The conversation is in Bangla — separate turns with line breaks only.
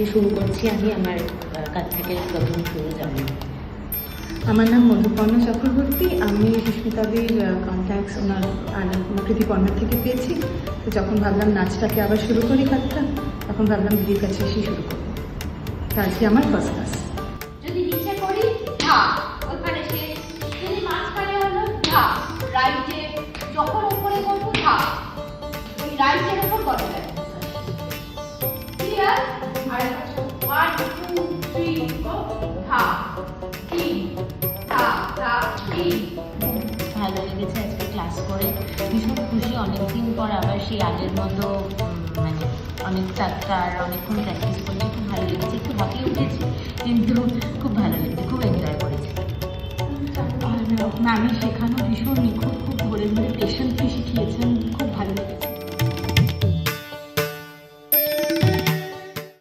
আজকে শুরু করছি আমি আমার কত্থকের প্রথম শুরু জানি।
আমার নাম মধুপর্ণা চক্রবর্তী। আমি সুস্মিতাদির কন্ট্যাক্টস ওনার কৃতিপর্ণার থেকে পেয়েছি। তো যখন ভাবলাম নাচটাকে আবার শুরু করি কত্থক, তখন ভাবলাম দিদির কাছে এসেই শুরু করবো। তো আজকে আমার ফার্স্ট ক্লাস।
যদি নিচে করি ধা, ওখানে শেষ। যদি মাঝখানে হলো ধা, রাইটে যখন উপরে করবো ধা, ওই রাইটের উপর করা যায়। ক্লিয়ার? আর 1 2 3 গো ধা, 3 ধা ধা 3।
ভালো লেগেছে আজকে ক্লাস করে, ভীষণ খুশি। অনেকদিন পর আবার সেই আগের মতো মানে অনেক টাটকা আর অনেকক্ষণ প্র্যাকটিস করছি, খুব ভালো লেগেছে। একটু হাঁপিয়ে উঠেছি কিন্তু খুব ভালো লেগেছে, খুব এনজয় করেছি। আর ম্যামের শেখানো ভীষণ নিখুঁত, খুব ধরে ধরে পেশা